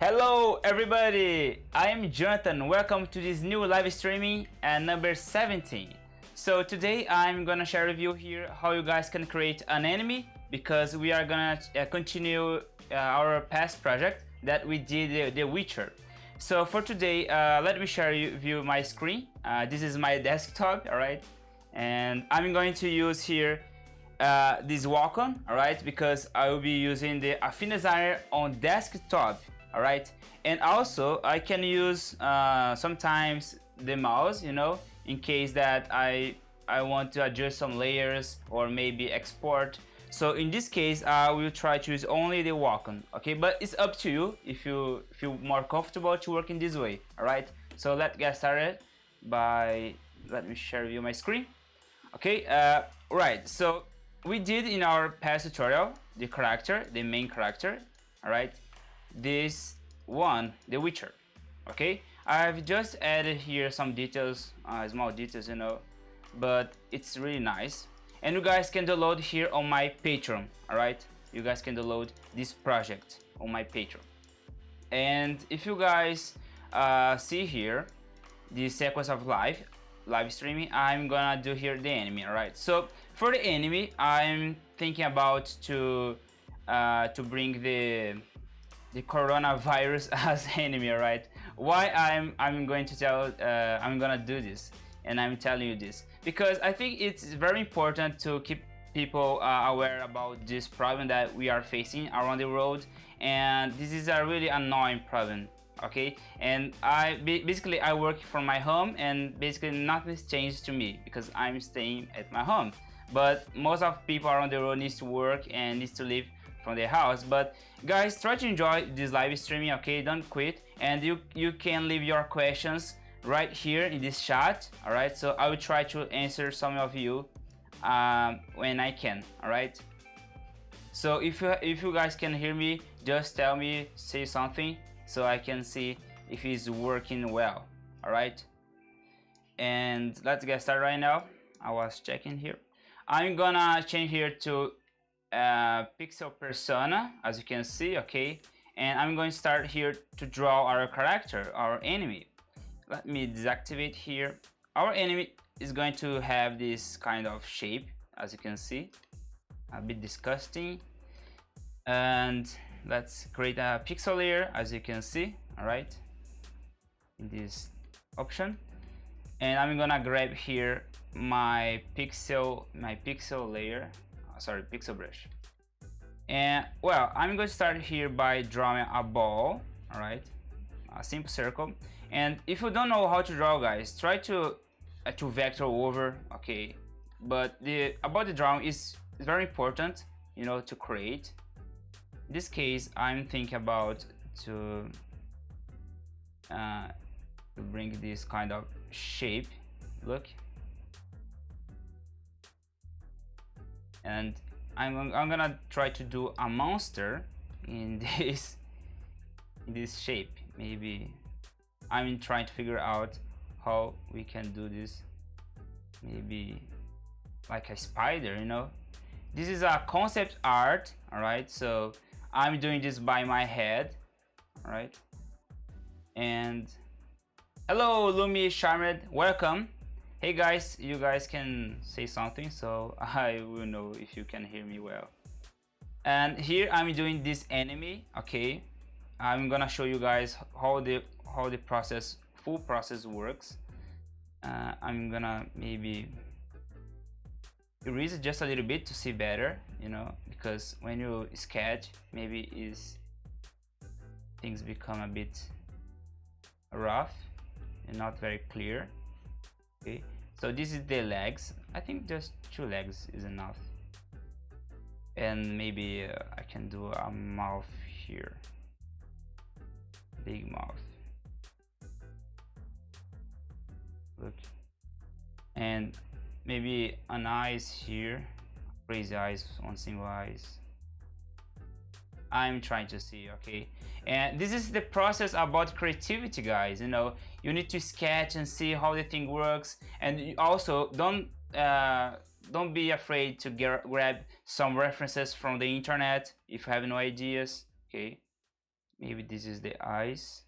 Hello everybody, I am Jonathan. Welcome to this new live streaming and number 17. So today I'm gonna share with you here how you guys can create an enemy, because we are gonna continue our past project that we did, the Witcher. So for today, let me share with you my screen. This is my desktop, alright? And I'm going to use here this walk-on, alright? Because I will be using the Affinity designer on desktop. Alright, and also I can use sometimes the mouse, in case that I want to adjust some layers or maybe export. So in this case I will try to use only the walk-on, okay? But it's up to you if you feel more comfortable to work in this way. Alright, so let's get started by, let me share with you my screen. Okay, right, so we did in our past tutorial the character, the main character, alright? This one, the Witcher. Okay, I've just added here some details, small details, but it's really nice, and you guys can download here on my Patreon. All right, you guys can download this project on my Patreon. And if you guys see here the sequence of live streaming, I'm gonna do here the enemy. All right, so for the enemy I'm thinking about to bring the coronavirus as enemy. Right, why I'm going to tell I'm gonna do this, and I'm telling you this because I think it's very important to keep people aware about this problem that we are facing around the world, and this is a really annoying problem. Okay, and basically I work from my home, and basically nothing's changed to me because I'm staying at my home, but most of people around the world needs to work and needs to live from their house. But guys, try to enjoy this live streaming, okay? Don't quit, and you can leave your questions right here in this chat. All right, so I will try to answer some of you when I can. All right, so if you guys can hear me, just tell me, say something so I can see if it's working well. All right, and let's get started right now. I was checking here. I'm gonna change here to pixel persona, as you can see, okay? And I'm going to start here to draw our character, our enemy. Let me deactivate here. Our enemy is going to have this kind of shape, as you can see, a bit disgusting. And let's create a pixel layer, as you can see, all right, in this option. And I'm gonna grab here my pixel layer, sorry, pixel brush. And well, I'm going to start here by drawing a ball, all right, a simple circle. And if you don't know how to draw, guys, try to vector over, okay? But about the drawing is very important, to create. In this case, I'm thinking about to bring this kind of shape, look. And I'm gonna try to do a monster in this shape. Maybe I'm trying to figure out how we can do this. Maybe like a spider, This is a concept art, all right? So I'm doing this by my head, all right? And hello, 𝚅𝚎𝚌𝚝𝚘, welcome. Hey guys, you guys can say something so I will know if you can hear me well. And here I'm doing this enemy, okay? I'm gonna show you guys how the full process works. I'm gonna maybe erase it just a little bit to see better, because when you sketch, maybe things become a bit rough and not very clear. Okay, so this is the legs. I think just 2 legs is enough, and maybe I can do a mouth here, big mouth, look, and maybe an eyes here, crazy eyes, one single eyes. I'm trying to see, okay? And this is the process about creativity, guys. You need to sketch and see how the thing works, and you also don't be afraid to grab some references from the internet if you have no ideas, okay? Maybe this is the eyes.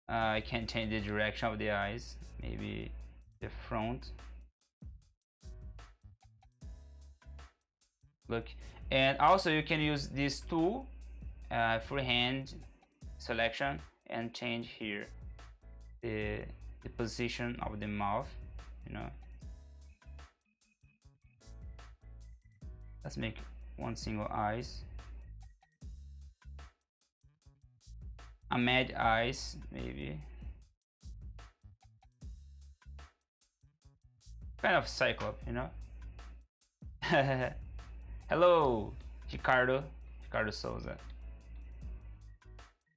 I can change the direction of the eyes. Maybe the front. Look, and also you can use this tool, freehand selection, and change here the position of the mouth. You know, let's make one single eyes. A mad eyes, maybe. Kind of cyclops, you know. Hello, 𝚅𝚎𝚌𝚗𝚛.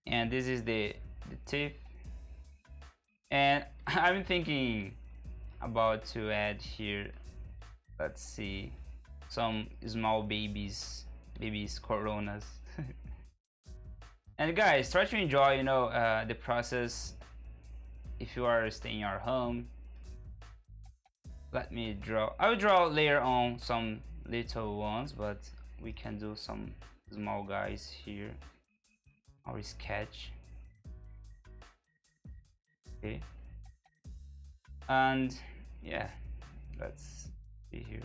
And this is the teeth. And I'm thinking about to add here, let's see, some small babies coronas. And guys, try to enjoy, you know, the process if you are staying at home. Let me draw. I will draw later on some little ones, but we can do some small guys here. Our sketch. Okay. And yeah, let's see here.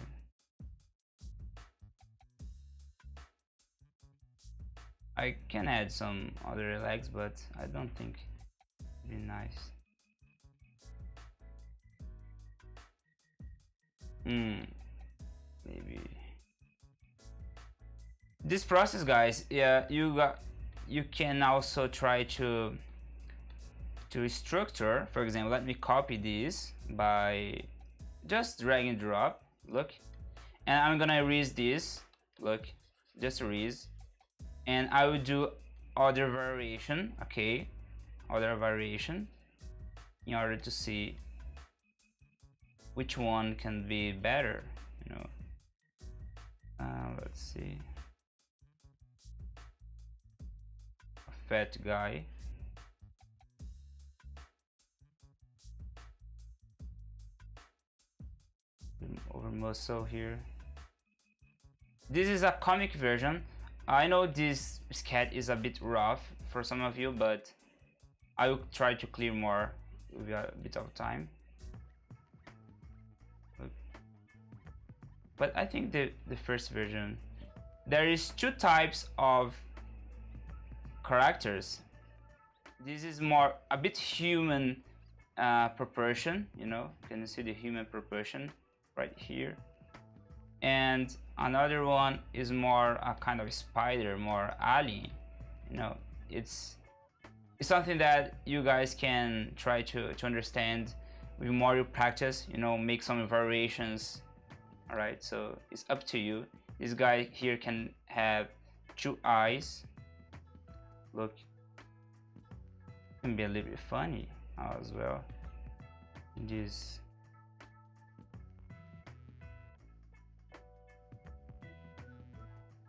I can add some other legs, but I don't think it'd be nice. Maybe this process, guys. Yeah, you can also try to structure. For example, let me copy this by just drag and drop. Look, and I'm gonna erase this. Look, just erase. And I will do other variation, okay, other variation, in order to see which one can be better, you know. Let's see, a fat guy. Over muscle here. This is a comic version. I know this sketch is a bit rough for some of you, but I will try to clear more with a bit of time. But I think the first version, there is two types of characters. This is more a bit human proportion, you know. Can you see the human proportion right here? And another one is more a kind of spider, more alien, you know. It's something that you guys can try to understand with more you practice, you know, make some variations. All right, so it's up to you. This guy here can have two eyes. Look, it can be a little bit funny as well. This.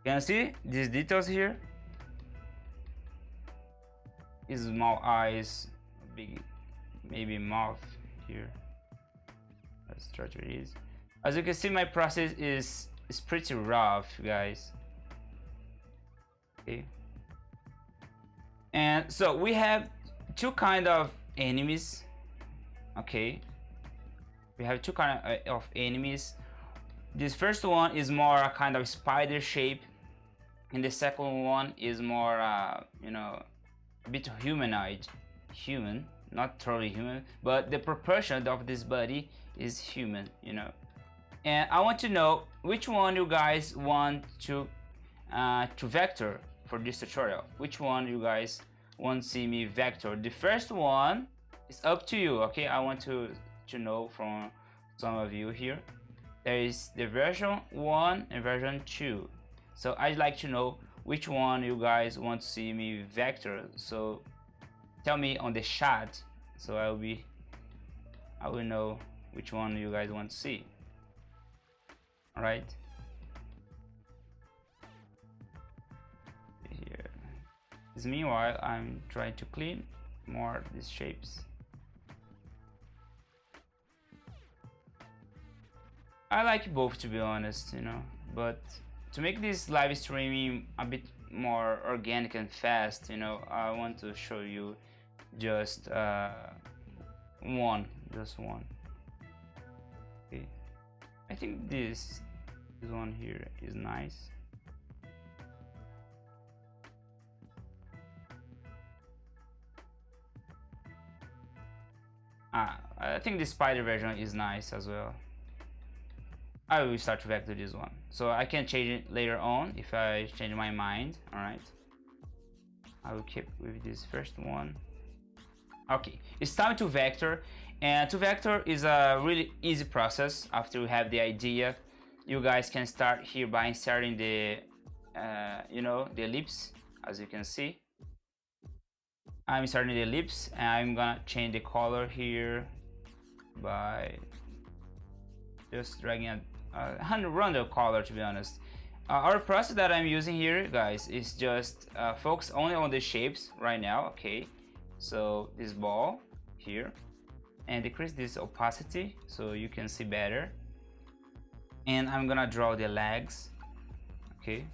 Can you see these details here? Small eyes, big, maybe mouth here. Let's try to erase. As you can see, my process is pretty rough, guys. Okay. And so we have two kind of enemies. Okay. We have two kind of enemies. This first one is more a kind of spider shape, and the second one is more, you know, a bit humanoid, human, not totally human, but the proportion of this body is human, you know. And I want to know which one you guys want to vector for this tutorial. Which one you guys want to see me vector? The first one is up to you, okay? I want to know from some of you here. There is the version 1 and version 2. So I'd like to know which one you guys want to see me vector. So tell me on the chat, so I will know which one you guys want to see. All right. Here. Meanwhile, I'm trying to clean more these shapes. I like both, to be honest, you know, but to make this live streaming a bit more organic and fast, you know, I want to show you just one. Okay, I think this one here is nice. I think the spider version is nice as well. I will start back to this one, so I can change it later on if I change my mind. All right, I will keep with this first one. Okay, it's time to vector, and to vector is a really easy process. After you have the idea, you guys can start here by inserting the you know, the ellipse. As you can see, I'm inserting the ellipse, and I'm gonna change the color here by just dragging a random color, to be honest. Our process that I'm using here, guys, is just focus only on the shapes right now. Okay, so this ball here, and decrease this opacity so you can see better, and I'm gonna draw the legs. Okay,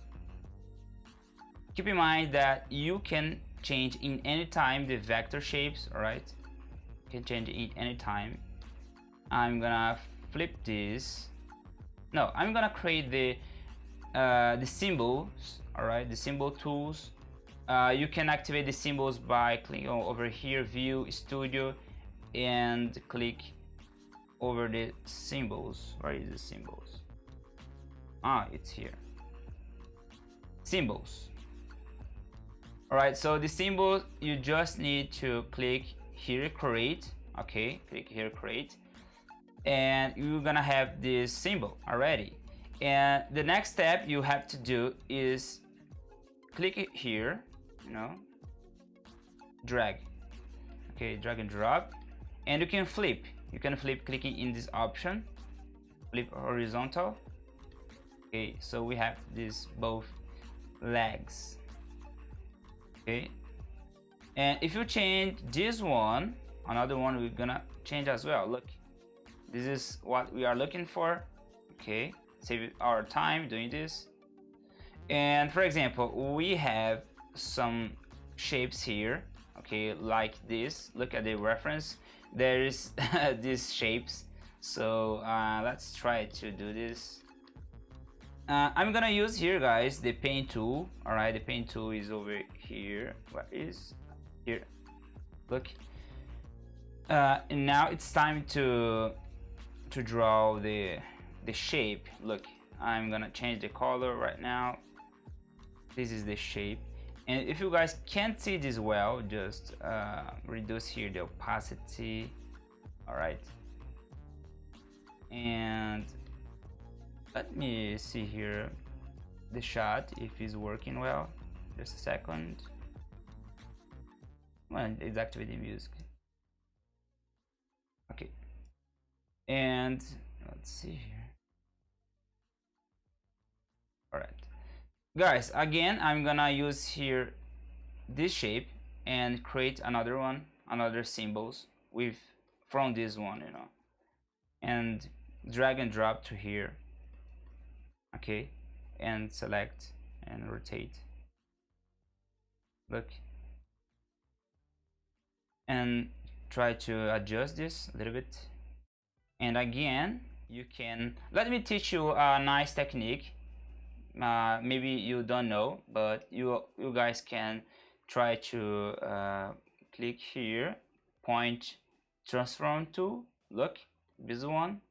keep in mind that you can change in any time the vector shapes. All right, you can change it any time. I'm gonna flip this. No, I'm gonna create the symbols. All right, the symbol tools. You can activate the symbols by clicking over here, view, studio, and click over the symbols. Where is the symbols? It's here. Symbols. All right, so the symbol, you just need to click here, create. Okay, click here, create, and you're gonna have this symbol already. And the next step you have to do is click it here, you know, drag. Okay, drag and drop, and you can flip. You can flip clicking in this option, flip horizontal. Okay, so we have this both legs. Okay, and if you change this one, another one we're gonna change as well. Look, this is what we are looking for. Okay, save our time doing this. And for example, we have some shapes here. Okay, like this. Look at the reference, there is these shapes. So let's try to do this. I'm gonna use here, guys, the paint tool. All right, the paint tool is over here. What is here? Look, and now it's time to draw the shape. Look, I'm gonna change the color right now. This is the shape, and if you guys can't see this well, just reduce here the opacity. All right, and let me see here the shot if it's working well. Just a second. Well, it's activating music. Okay, and let's see here. All right, guys, again I'm gonna use here this shape and create another one, another symbols with from this one, you know, and drag and drop to here. Okay, and select and rotate. Look, and try to adjust this a little bit. And again, you can, let me teach you a nice technique. Maybe you don't know, but you guys can try to click here, point transform tool. Look, this one,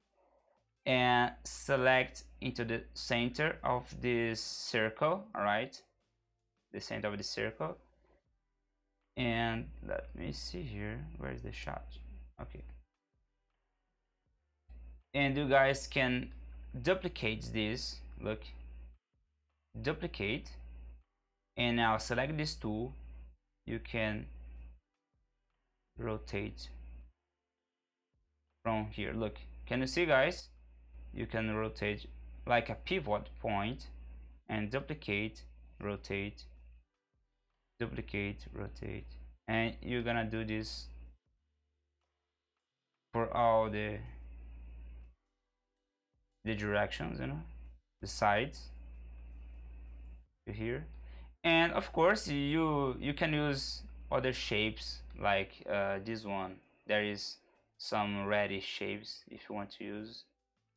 and select into the center of this circle. All right, the center of the circle, and let me see here, where is the shot? Okay, and you guys can duplicate this. Look, duplicate, and now select this tool. You can rotate from here. Look, can you see, guys? You can rotate like a pivot point and duplicate, rotate, duplicate, rotate, and you're gonna do this for all the directions, you know, the sides to here. And of course you can use other shapes like this one. There is some reddish shapes if you want to use,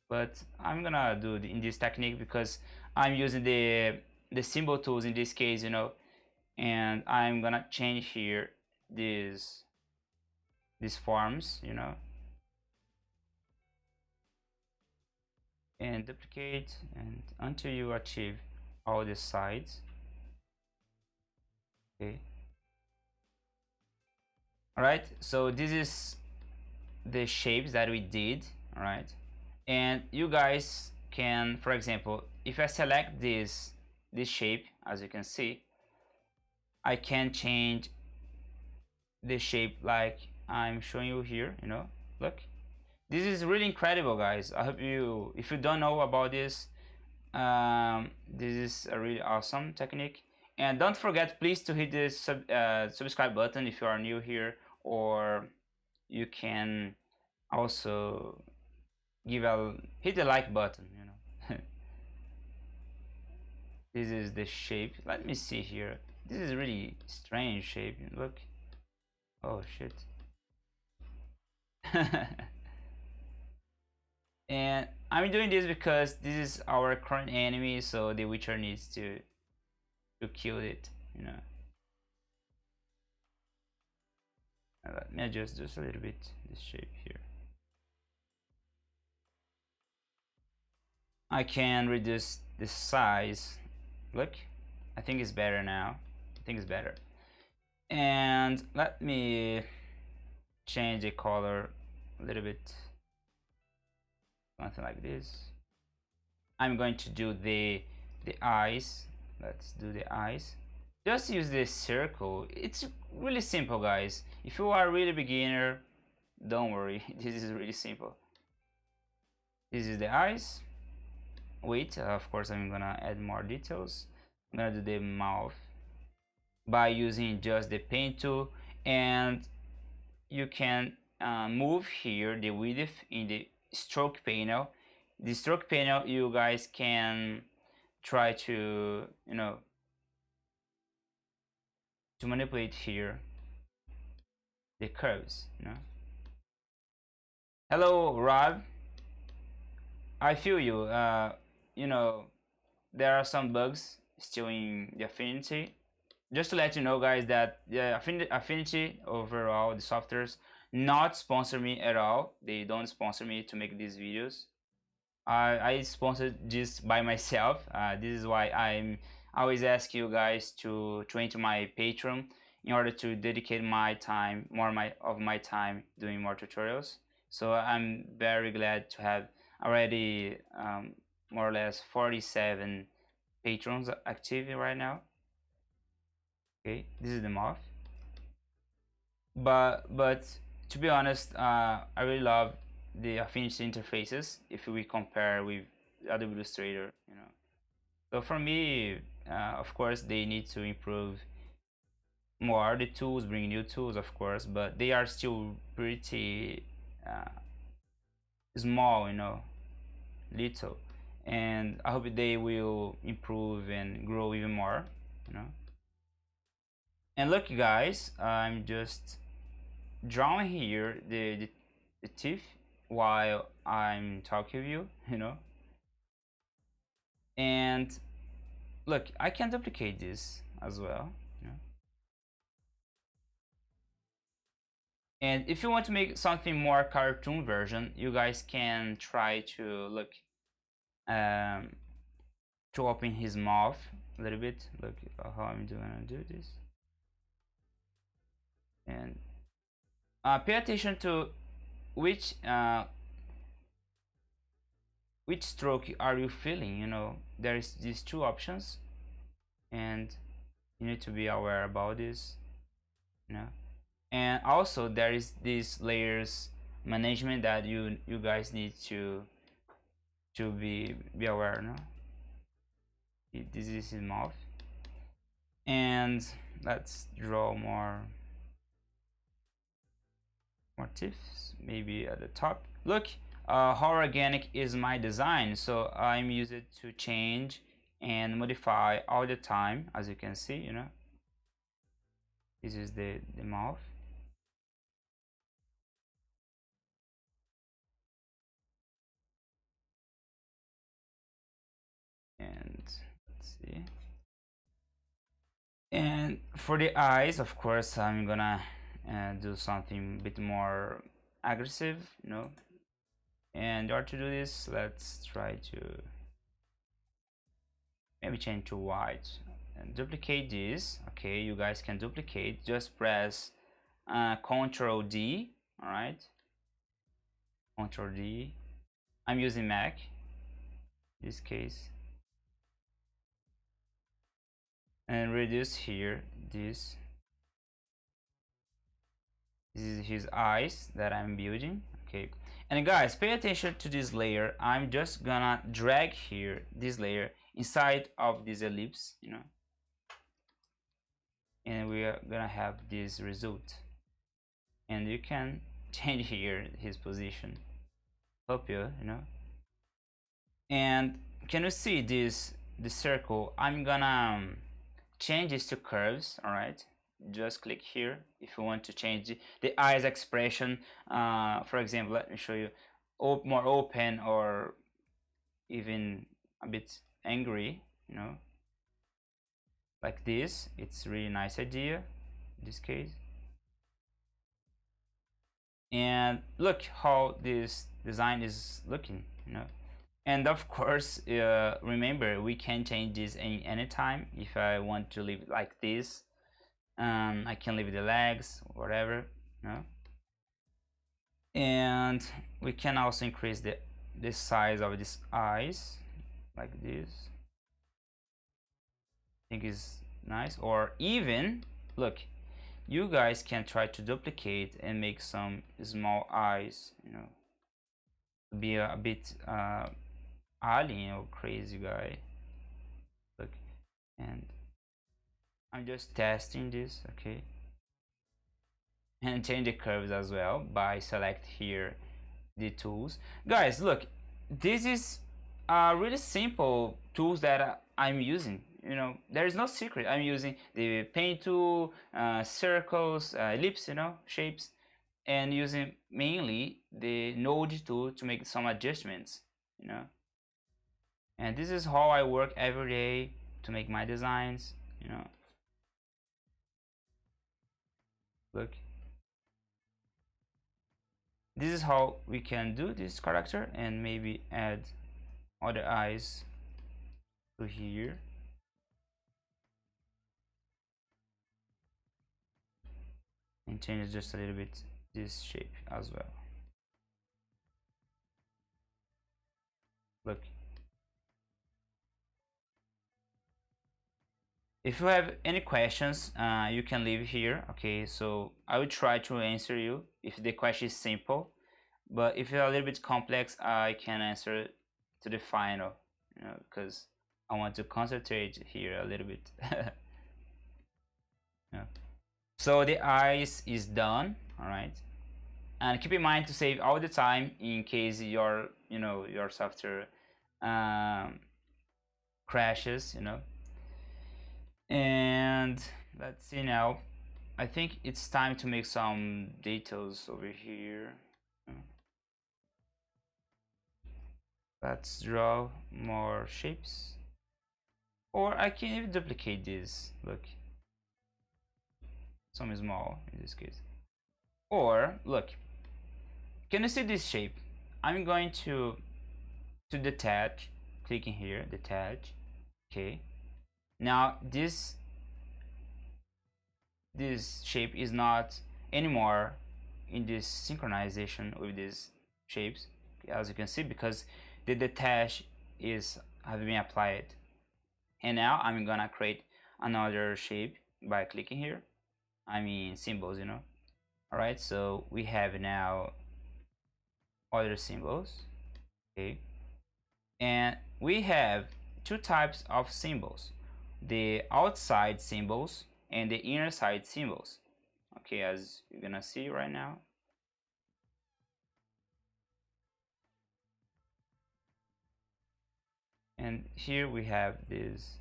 but I'm gonna do in this technique because I'm using the symbol tools in this case, you know. And I'm gonna change here these forms, you know, and duplicate and until you achieve all the sides. Okay, all right, so this is the shapes that we did. All right, and you guys can, for example, if I select this shape, as you can see, I can change the shape like I'm showing you here, you know. Look, this is really incredible, guys. I hope you, if you don't know about this, this is a really awesome technique. And don't forget please to hit the subscribe button if you are new here, or you can also hit the like button, you know. This is the shape. Let me see here. This is really strange shape. Look. Oh shit. And I'm doing this because this is our current enemy, so the Witcher needs to kill it, you know. Let me adjust just a little bit this shape here. I can reduce the size. Look, I think it's better now. I think it's better. And let me change the color a little bit, something like this. I'm going to do the eyes. Let's do the eyes. Just use this circle. It's really simple, guys. If you are really beginner, don't worry. This is really simple. This is the eyes. Wait, of course I'm gonna add more details. I'm gonna do the mouth by using just the pen tool, and you can move here the width in the stroke panel. The stroke panel, you guys can try to, you know, to manipulate here the curves, you know. Hello Rob, I feel you. You know, there are some bugs still in the Affinity. Just to let you know, guys, that the Affinity overall, the softwares, not sponsor me at all. They don't sponsor me to make these videos. I sponsored this by myself. This is why I always ask you guys to enter my Patreon in order to dedicate my time, of my time doing more tutorials. So I'm very glad to have already more or less 47 patrons active right now. Okay, this is the mouth. But to be honest, I really love the Affinity interfaces if we compare with Adobe Illustrator, you know. So for me, of course, they need to improve more the tools, bring new tools, of course, but they are still pretty small, you know, little. And I hope they will improve and grow even more, you know. And look, guys, I'm just drawing here the teeth while I'm talking to you, you know. And look, I can duplicate this as well, you know. And if you want to make something more cartoon version, you guys can try to look to open his mouth a little bit. Look how I'm gonna do this. And pay attention to which stroke are you feeling, you know. There's these two options, and you need to be aware about this, you know. And also there is this layers management that you guys need to be aware, no. This is his mouth, and let's draw more teeth maybe at the top. Look, how organic is my design. So I'm used to change and modify all the time. As you can see, this is the mouth. And let's see. And for the eyes, of course, I'm gonna do something a bit more aggressive, And in order to do this, let's try to maybe change to white and duplicate this. Okay, you guys can duplicate. Just press Ctrl D. All right, Ctrl D. I'm using Mac in this case, and reduce here this. This is his eyes that I'm building. Okay, and guys, pay attention to this layer. I'm just gonna drag here this layer inside of this ellipse, and we are gonna have this result. And you can change here his position. Hope you And can you see this circle? I'm gonna change this to curves. All right, just click here if you want to change the eyes expression. For example, let me show you more open or even a bit angry, like this. It's really nice idea in this case. And look how this design is looking, And of course, remember, we can change this anytime. If I want to leave it like this, I can leave the legs, whatever, And we can also increase the size of these eyes, like this. I think is nice. Or even, look, you guys can try to duplicate and make some small eyes, be a bit alien or crazy guy. Look, and I'm just testing this, okay, and change the curves as well by select here the tools. Guys, look, this is really simple tools that I'm using. There is no secret. I'm using the paint tool, circles, ellipse, shapes, and using mainly the node tool to make some adjustments, And this is how I work every day to make my designs, Look, this is how we can do this character, and maybe add other eyes to here. And change just a little bit this shape as well. Look, if you have any questions, you can leave here. Okay, so I will try to answer you if the question is simple, but if it's a little bit complex, I can answer to the final, because I want to concentrate here a little bit. Yeah. So the eyes is done. All right, and keep in mind to save all the time in case your software crashes, And let's see now. I think it's time to make some details over here. Let's draw more shapes, or I can even duplicate this. Look, some small in this case. Or look, can you see this shape? I'm going to detach, clicking here, detach. Okay, now this shape is not anymore in this synchronization with these shapes, as you can see, because the detach have been applied. And now I'm gonna create another shape by clicking here. I mean symbols, All right, so we have now other symbols. Okay, and we have two types of symbols: the outside symbols and the inner side symbols. Okay, as you're gonna see right now. And here we have this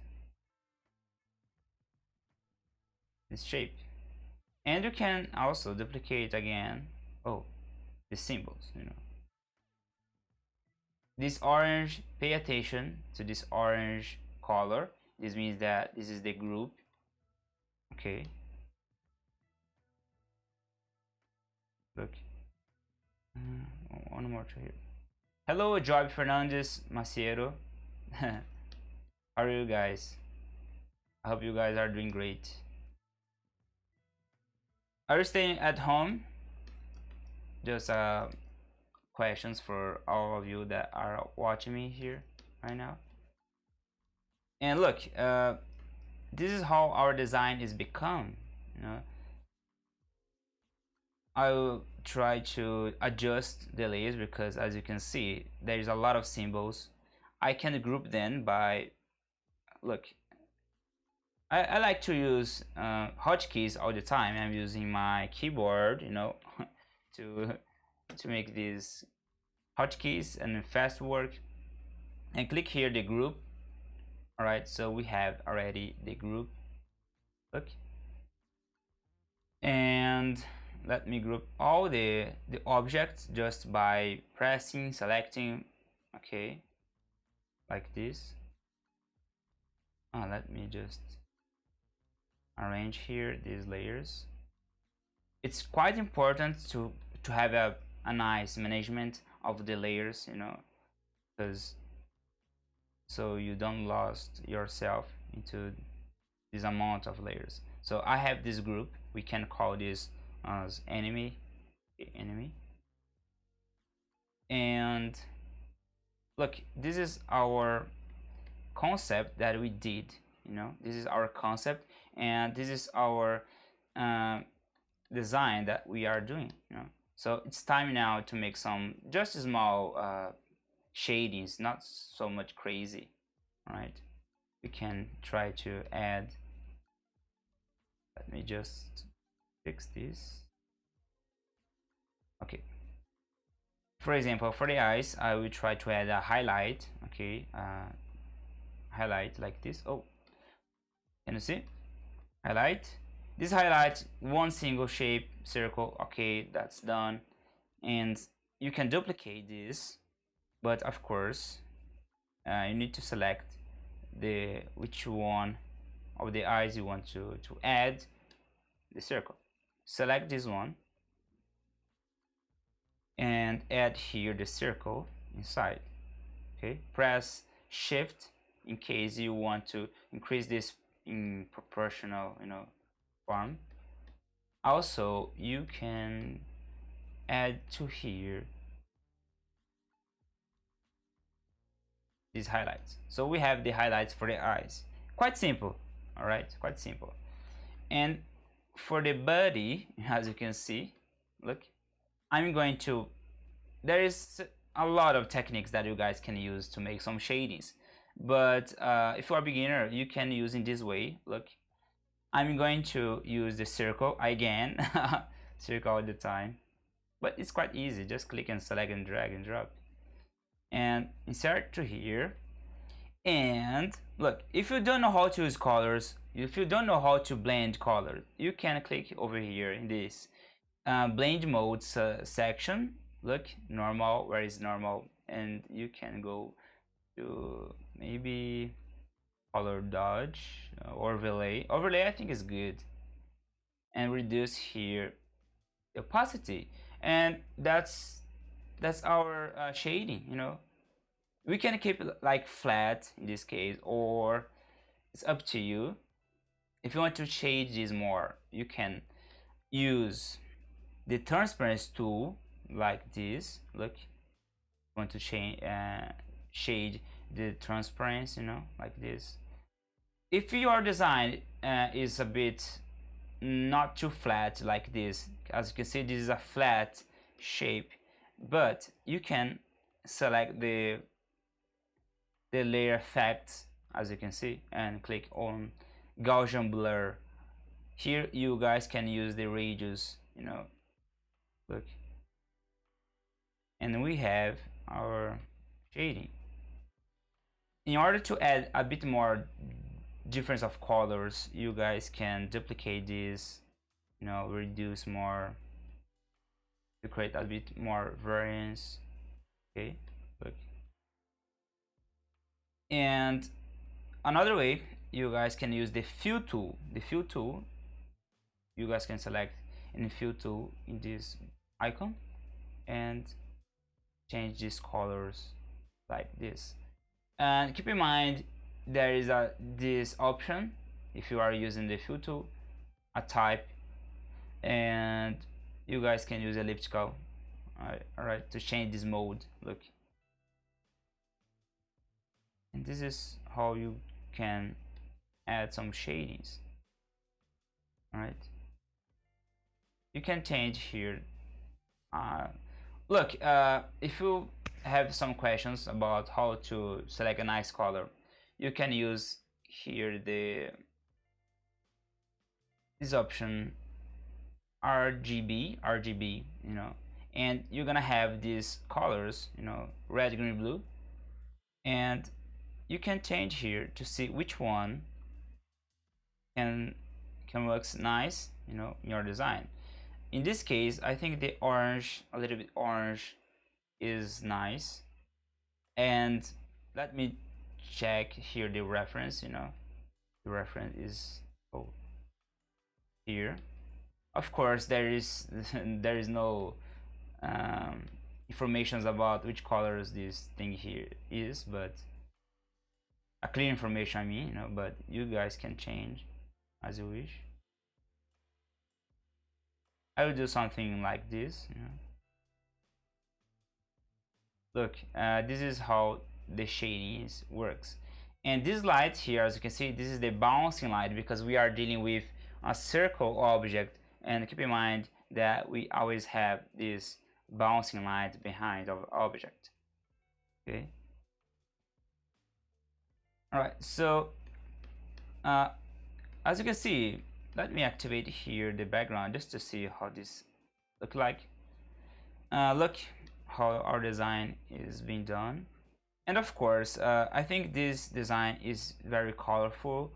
shape, and you can also duplicate again, oh, the symbols, you know. This orange, pay attention to this orange color. This means that this is the group. Okay, look, one more to here. Hello, Job Fernandes Maciero. How are you guys? I hope you guys are doing great. Are you staying at home? Just questions for all of you that are watching me here right now. And look, this is how our design is become. You know, I will try to adjust the layers because, as you can see, there is a lot of symbols. I can group them by, look, I like to use hotkeys all the time. I'm using my keyboard, you know, to make these hotkeys and fast work. And click here the group. All right, so we have already the group. Look, and let me group all the objects just by selecting, okay, like this. Let me just arrange here these layers. It's quite important to have a nice management of the layers, you know, because so you don't lost yourself into this amount of layers. So I have this group. We can call this as enemy. And look, this is our concept that we did, you know. This is our concept, and this is our design that we are doing, you know. So it's time now to make some just small shadings, not so much crazy. All right, we can try to add, let me just fix this. Okay, for example, for the eyes, I will try to add a highlight. Okay, highlight like this. Oh, can you see? Highlight. This highlight one single shape circle. Okay, that's done. And you can duplicate this, but of course you need to select which one of the eyes you want to add the circle. Select this one and add here the circle inside. Okay, press shift in case you want to increase this in proportional, you know, form. Also, you can add to here these highlights. So we have the highlights for the eyes. Quite simple. All right, quite simple. And for the body, as you can see, look, I'm going to, there is a lot of techniques that you guys can use to make some shadings, but if you are a beginner, you can use in this way. Look, I'm going to use the circle again. Circle all the time, but it's quite easy. Just click and select and drag and drop and insert to here. And look, if you don't know how to use colors, if you don't know how to blend color, you can click over here in this blend mode section. Look, normal, where is normal, and you can go to maybe color dodge, overlay. I think is good, and reduce here the opacity, and that's our shading, you know. We can keep it like flat in this case, or it's up to you. If you want to shade this more, you can use the transparency tool like this. Look, want to change shade the transparency, you know, like this. If your design is a bit not too flat like this, as you can see, this is a flat shape, but you can select the layer effect, as you can see, and click on Gaussian blur. Here you guys can use the radius, you know. Look, and we have our shading. in order to add a bit more difference of colors, you guys can duplicate this, you know, reduce more to create a bit more variance. Okay, look. And another way, you guys can use the fill tool. The fill tool, you guys can select in the fill tool in this icon and change these colors like this. And keep in mind, there is this option if you are using the fill tool, a type, and you guys can use elliptical. All right, to change this mode. Look, and this is how you can add some shadings. All right, you can change here. Look, if you have some questions about how to select a nice color, you can use here this option RGB, you know, and you're gonna have these colors, you know, red, green, blue, and you can change here to see which one can works nice, you know, in your design. In this case, I think the orange, a little bit orange, is nice. And let me check here the reference, you know, the reference is here. Of course, there is there is no informations about which colors this thing here is, but a clear information, I mean, you know, but you guys can change as you wish. I will do something like this, you know. Look, this is how the shading works. And this light here, as you can see, this is the bouncing light because we are dealing with a circle object, and keep in mind that we always have this bouncing light behind our object. Okay. All right, so as you can see, let me activate here the background just to see how this look like. Look how our design is being done. And of course, I think this design is very colorful,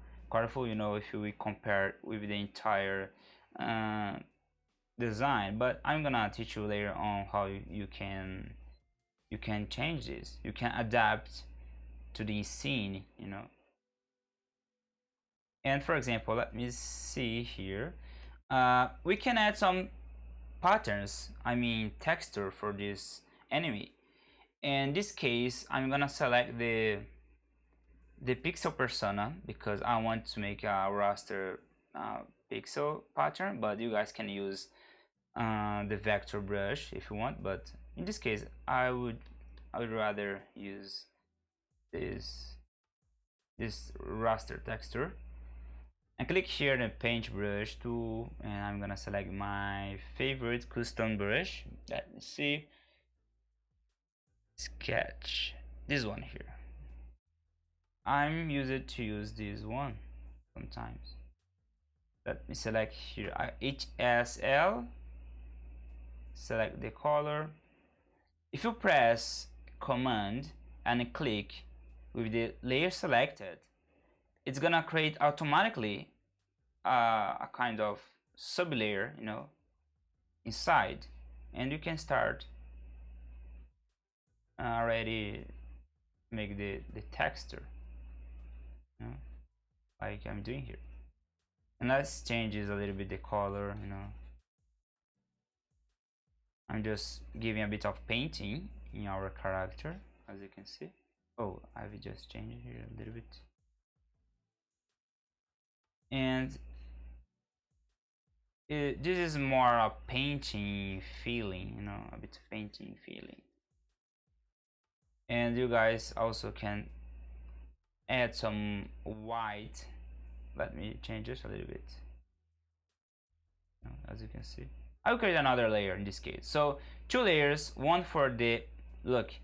you know, if we compare with the entire design. But I'm gonna teach you later on how you can change this. You can adapt to the scene, you know. And for example, let me see here. We can add some patterns, I mean texture for this enemy. In this case, I'm gonna select the pixel persona because I want to make a raster pixel pattern, but you guys can use the vector brush if you want. But in this case, I would rather use this raster texture. And click here the paintbrush tool, and I'm gonna select my favorite custom brush. Let me see, sketch, this one here. I'm used to use this one sometimes. Let me select here HSL, select the color. If you press command and click with the layer selected, it's gonna create automatically a kind of sub layer, you know, inside, and you can start already make the texture, you know, like I'm doing here. And let's change a little bit the color, you know. I'm just giving a bit of painting in our character, as you can see. Oh, I've just changed here a little bit. And this is more a painting feeling, you know, a bit of painting feeling. And you guys also can add some white. Let me change this a little bit. As you can see, I'll create another layer in this case. So 2 layers, one for the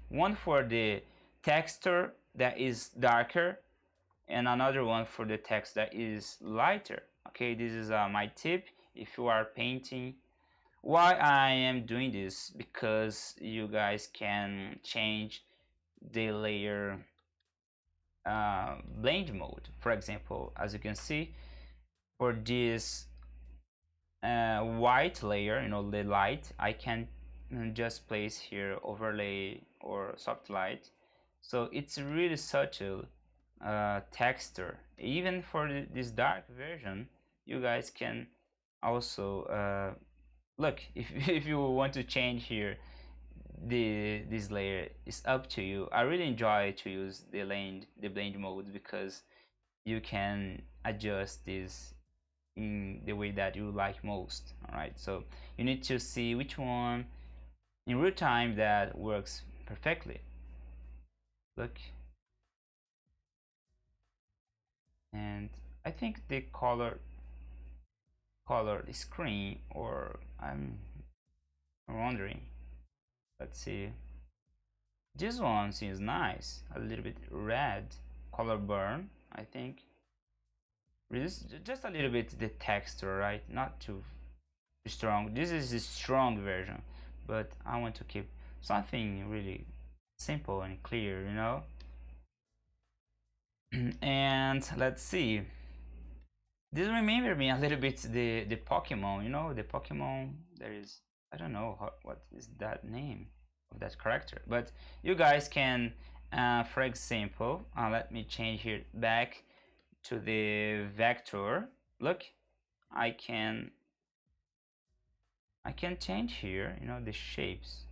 one for the texture that is darker, and another one for the text that is lighter. Okay, this is my tip if you are painting. Why I am doing this? Because you guys can change the layer blend mode. For example, as you can see, for this white layer, the light, I can just place here overlay or soft light, so it's really subtle texture. Even for this dark version, you guys can also look, if you want to change here this layer, is up to you. I really enjoy to use the blend mode because you can adjust this in the way that you like most. All right, so you need to see which one in real time that works perfectly. Look, and I think the color the screen, or I'm wondering, let's see, this one seems nice, a little bit red color burn. I think reduce just a little bit the texture, right? Not too strong. This is a strong version, but I want to keep something really simple and clear, and let's see, this remember me a little bit the Pokemon, the Pokemon. There is, I don't know what is that name of that character, but you guys can for example, let me change here back to the vector. Look, I can change here, the shapes.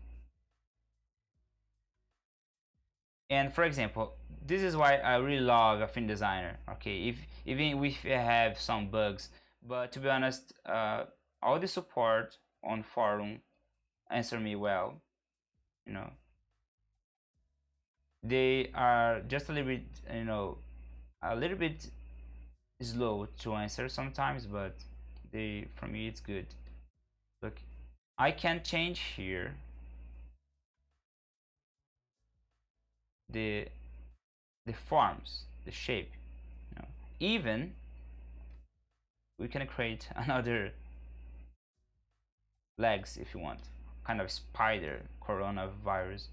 And for example, this is why I really love Affinity Designer. Okay, even if I have some bugs, but to be honest, all the support on forum answer me well. They are just a little bit, a little bit slow to answer sometimes, but for me it's good. Look, I can change here the forms, the shape. Even we can create another legs if you want, kind of spider coronavirus.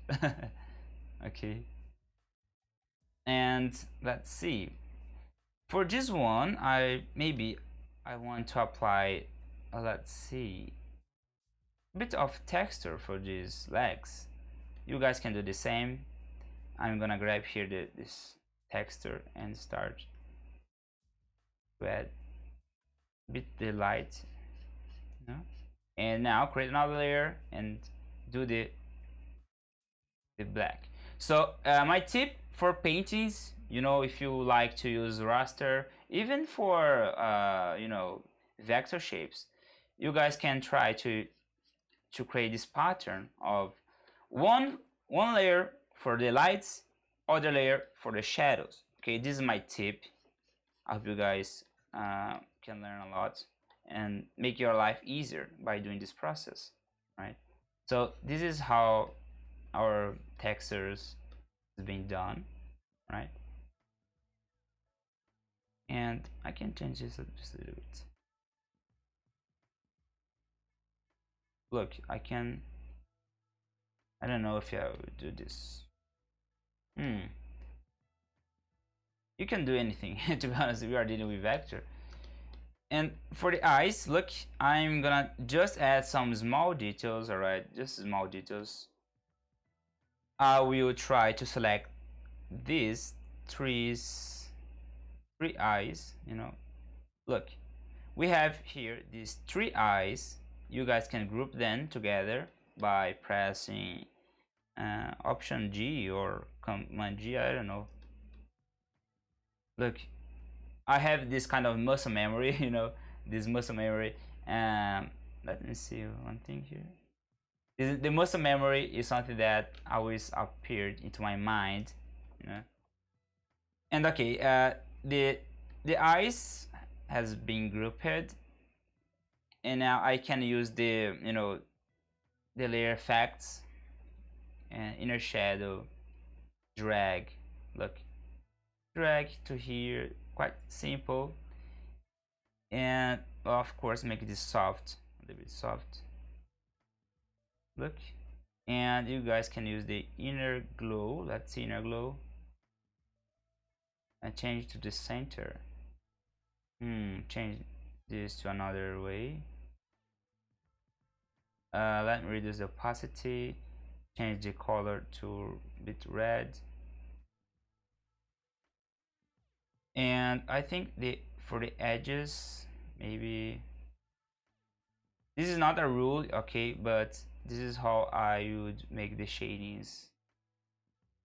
Okay, and let's see, for this one I want to apply let's see, a bit of texture for these legs. You guys can do the same. I'm gonna grab here this texture and start to add a bit the light, and now create another layer and do the black. So my tip for paintings, if you like to use raster, even for vector shapes, you guys can try to create this pattern of one layer for the lights, other layer for the shadows. Okay, this is my tip. I hope you guys can learn a lot and make your life easier by doing this process, right? So this is how our textures is being done, right? And I can change this just a little bit. Look, I don't know if I would do this. You can do anything. To be honest, we are dealing with vector. And for the eyes, look, I'm gonna just add some small details. All right, just small details. I will try to select these three eyes. Look, we have here these three eyes. You guys can group them together by pressing Option G or Command G, I don't know. Look, I have this kind of muscle memory, this muscle memory. Let me see one thing here. The muscle memory is something that always appeared into my mind, And okay, the eyes has been grouped, and now I can use the the layer effects and inner shadow, drag. Look, drag to here, quite simple, and of course make this soft, a little bit soft. Look, and you guys can use the inner glow. Let's see, inner glow. and change to the center. Change this to another way. Let me reduce the opacity, change the color to a bit red, and I think for the edges, maybe this is not a rule, okay, but this is how I would make the shadings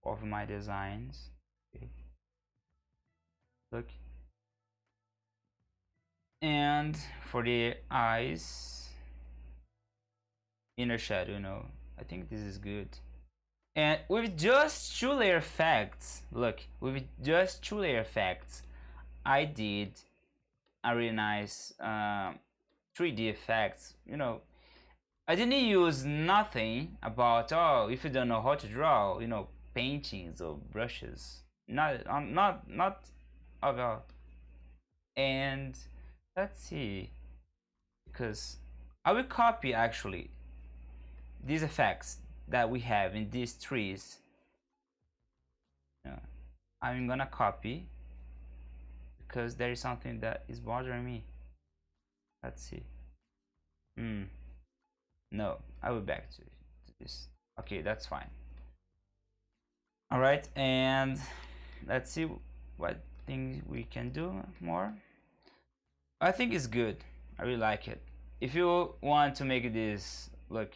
of my designs. Okay. Look, and for the eyes, inner shadow, I think this is good. And with just 2-layer effects, look, with just 2-layer effects, I did a really nice 3D effects. I didn't use nothing about, oh, if you don't know how to draw, paintings or brushes. Not about. And let's see, because I will copy actually these effects that we have in these trees. I'm gonna copy because there is something that is bothering me. Let's see. No, I will back to this. Okay, that's fine. All right, and let's see what things we can do more. I think it's good. I really like it. If you want to make this look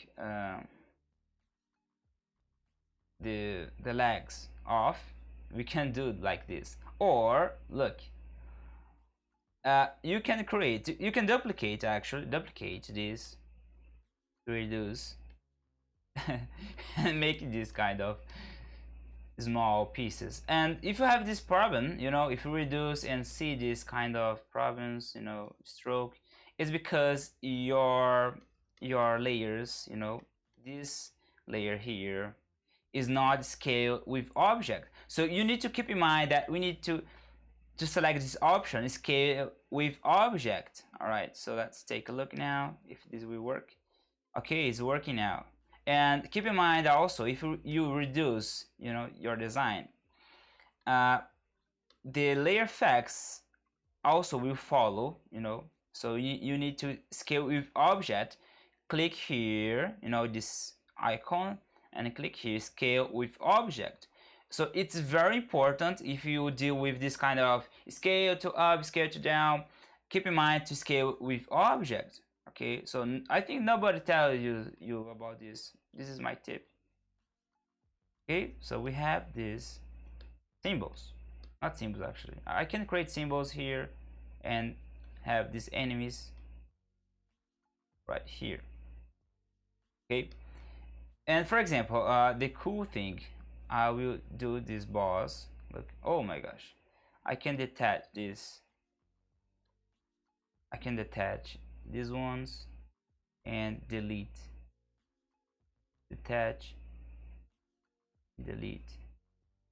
the legs off, we can do it like this. Or look, you can duplicate this to reduce and make this kind of small pieces. And if you have this problem, if you reduce and see this kind of problems, stroke, it's because your layers, this layer here is not scaled with object. So you need to keep in mind that we need to select this option, scale with object. All right, so let's take a look now if this will work. Okay, it's working now. And keep in mind also, if you reduce your design, the layer effects also will follow. So you need to scale with object. Click here, this icon, and click here, scale with object. So it's very important if you deal with this kind of scale to up, scale to down, keep in mind to scale with object. Okay, so I think nobody tells you about this. This is my tip. Okay, so we have these symbols, not symbols actually. I can create symbols here and have these enemies right here. Okay, and for example, the cool thing, I will do this boss. Look, oh my gosh, I can detach this. I can detach these ones and delete. Detach, delete,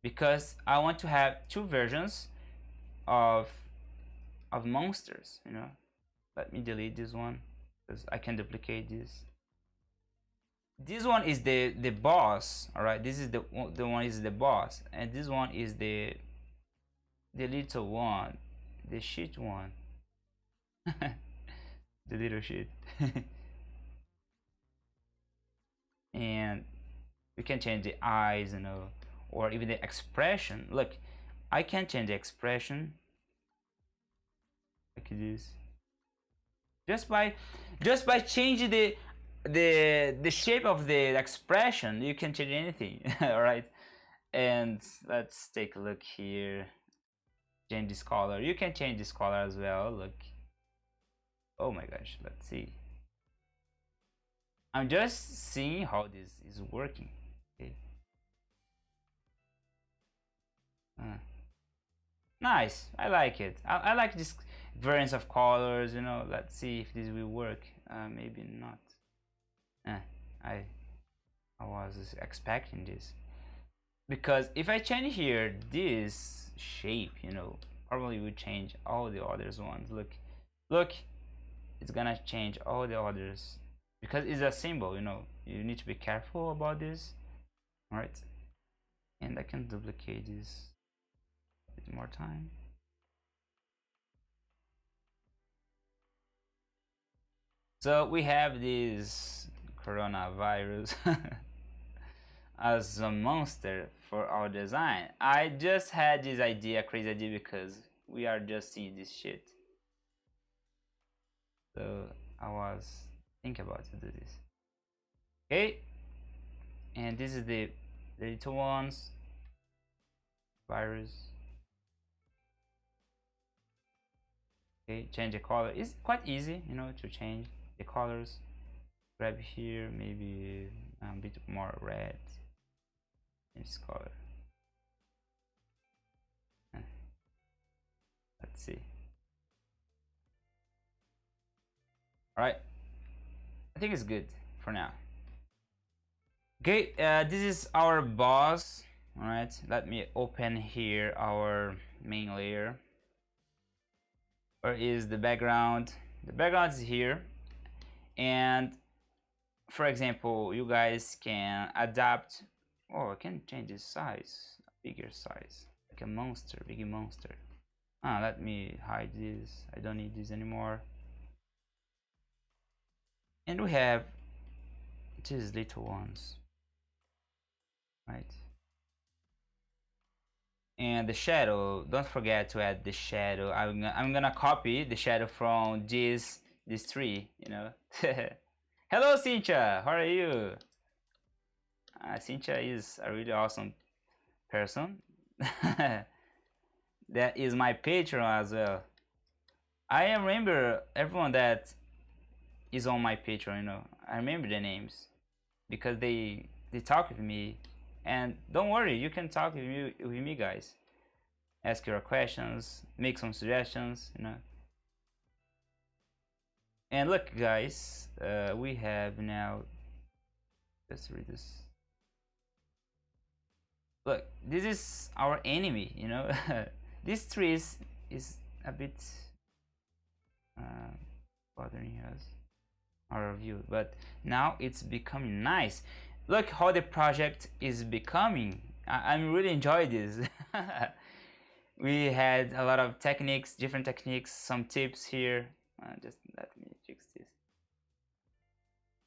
because I want to have two versions of monsters. Let me delete this one because I can duplicate this. This one is the boss. All right, this is the one is the boss, and this one is the little one, the shit one. The little shit. And we can change the eyes, or even the expression. Look, I can change the expression like this just by changing the shape of the expression. You can change anything. All right, and let's take a look here. Change this color. You can change this color as well. Look, oh my gosh, let's see. I'm just seeing how this is working. Okay. Nice, I like it. I like this variance of colors. Let's see if this will work. Maybe not. I was expecting this, because if I change here this shape, probably will change all the others ones. Look, it's gonna change all the others because it's a symbol. You need to be careful about this. All right, and I can duplicate this bit more time. So we have this coronavirus as a monster for our design. I just had this idea, crazy idea, because we are just seeing this shit. So I was thinking about to do this. Okay, and this is the little ones virus. Okay, change the color. It's quite easy, you know, to change the colors. Grab here, maybe a bit more red. Change this color. Let's see. All right, I think it's good for now. Okay, this is our boss. All right, let me open here our main layer. Where is the background? The background is here, and for example, you guys can adapt. Oh, I can change the size, bigger size, like a monster, big monster. Let me hide this. I don't need this anymore. And we have these little ones, right? And the shadow, don't forget to add the shadow. I'm gonna copy the shadow from this tree, you know. Hello, 𝚅𝚎𝚌𝚘𝚘, how are you? 𝚅𝚎𝚘𝚘 is a really awesome person. That is my patron as well. I remember everyone that is on my patron, you know. I remember the names because they talk with me. And don't worry, you can talk with me guys. Ask your questions, make some suggestions, you know. And look guys, we have now, let's read this. Look, this is our enemy, you know. This tree is a bit bothering us, our view, but now it's becoming nice. Look how the project is becoming. I'm really enjoying this. We had a lot of techniques, different techniques, some tips here. Just let me fix this.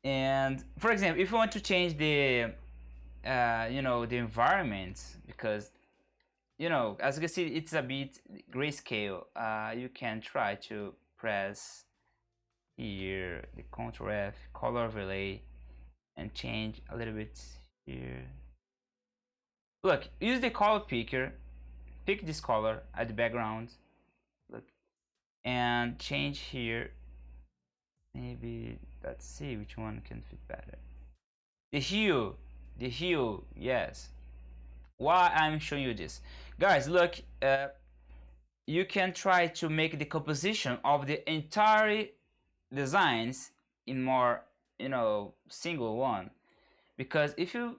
And for example, if you want to change the you know, the environment, because you know, as you can see, it's a bit grayscale. You can try to press here the Ctrl F, color overlay, and change a little bit here. Look, use the color picker, pick this color at the background, look, and change here. Maybe let's see which one can fit better. The hue, yes. Why I'm showing you this, guys? Look, you can try to make the composition of the entire designs in more, you know, single one, because if you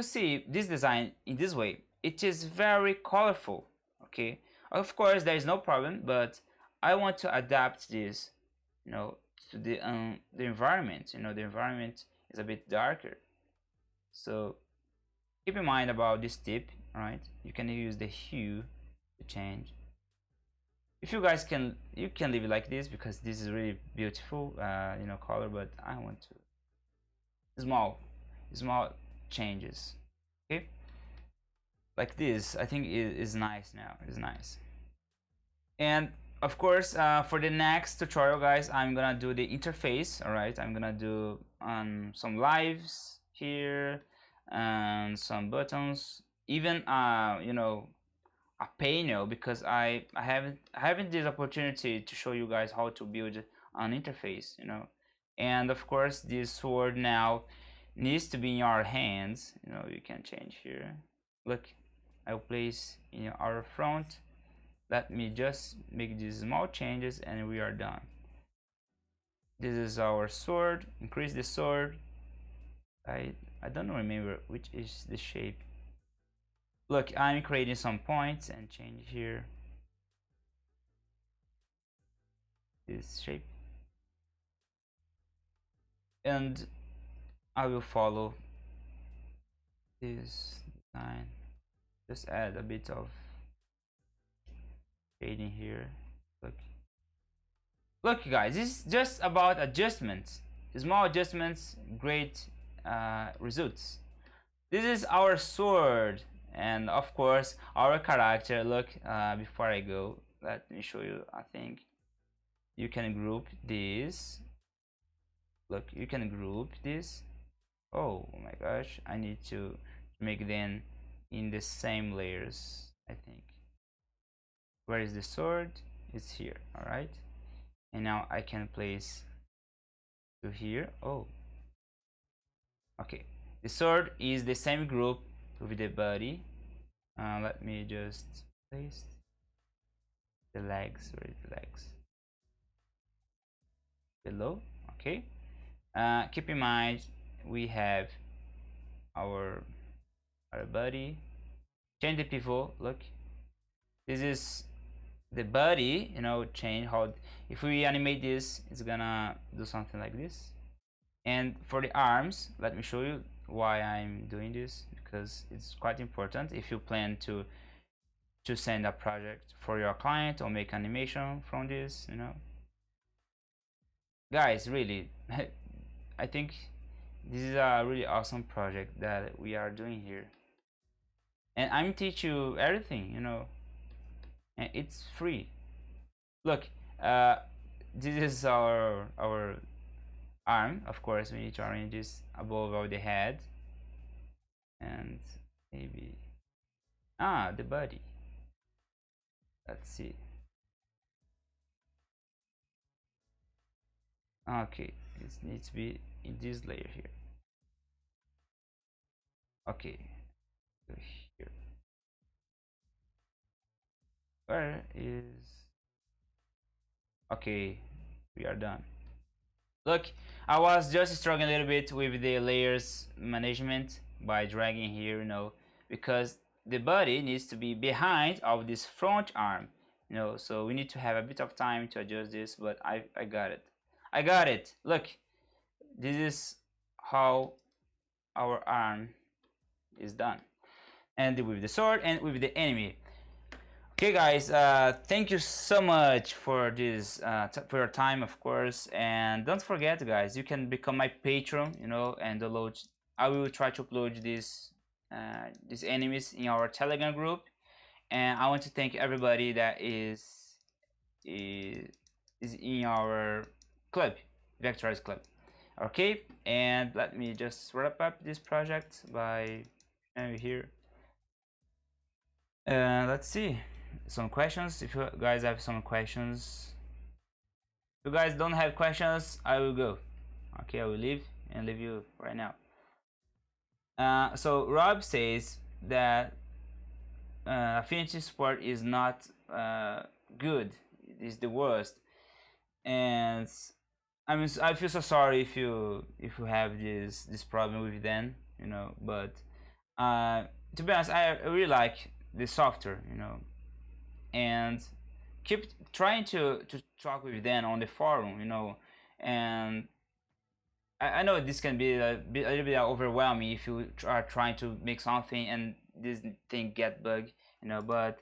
see this design in this way, it is very colorful. Okay, of course there is no problem, but I want to adapt this, you know, to the environment. You know, the environment is a bit darker, so keep in mind about this tip. Right, you can use the hue to change. If you guys can, you can leave it like this because this is really beautiful, you know, color, but I want to small changes. Okay, like this, I think is nice now. It's nice. And of course, for the next tutorial, guys, I'm gonna do the interface. All right, I'm gonna do some lives here and some buttons, even you know, a panel, because I haven't this opportunity to show you guys how to build an interface, you know. And of course, this sword now needs to be in your hands. You know, you can change here. Look, I'll place in our front. Let me just make these small changes and we are done. This is our sword. Increase the sword. I don't remember which is the shape. Look, I'm creating some points and change here this shape, and I will follow this design. Just add a bit of Shading here. Look guys, this is just about adjustments. Small adjustments, great results. This is our sword, and of course our character. Look, before I go, let me show you. I think you can group this. Look, you can group this. Oh my gosh, I need to make them in the same layers, I think. Where is the sword? It's here. All right, and now I can place to here. Oh, okay, the sword is the same group with the body. Let me just place the legs. Where is the legs? Below. Okay, keep in mind we have our body. Change the pivot. Look, this is the body, you know, change how. If we animate this, it's gonna do something like this. And for the arms, let me show you why I'm doing this, because it's quite important if you plan to send a project for your client or make animation from this, you know. Guys, really, I think this is a really awesome project that we are doing here, and I'm teach you everything, you know, and it's free. Look, this is our arm. Of course, we need to arrange this above all the head, and maybe the body. Let's see. Okay, it needs to be in this layer here. Okay, so here. Where is? Okay, we are done. Look, I was just struggling a little bit with the layers management by dragging here, you know, because the body needs to be behind of this front arm, you know, so we need to have a bit of time to adjust this, but I got it. I got it. Look, this is how our arm is done, and with the sword and with the enemy. Okay guys, thank you so much for this for your time, of course, and don't forget guys, you can become my patron, you know, and download. I will try to upload these enemies in our Telegram group, and I want to thank everybody that is in our club, 𝚑𝚑𝚑𝚑𝚑 club. Okay, and let me just wrap up this project by here. Let's see some questions. If you guys have some questions, if you guys don't have questions, I will go. Okay, I will leave and leave you right now. So Rob says that affinity support is not good. It is the worst, and I mean, I feel so sorry if you have this problem with them, you know. But to be honest, I really like the software, you know, and keep trying to talk with them on the forum, you know. And I know this can be a little bit overwhelming if you are trying to make something and this thing get bugged, you know. But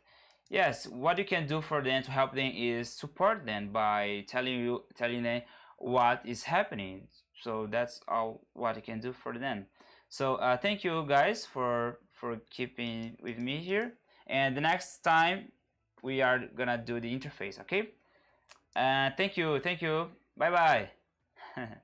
yes, what you can do for them to help them is support them by telling them what is happening. So that's all what you can do for them. So thank you guys for keeping with me here, and the next time we are gonna do the interface. Okay, thank you, bye bye.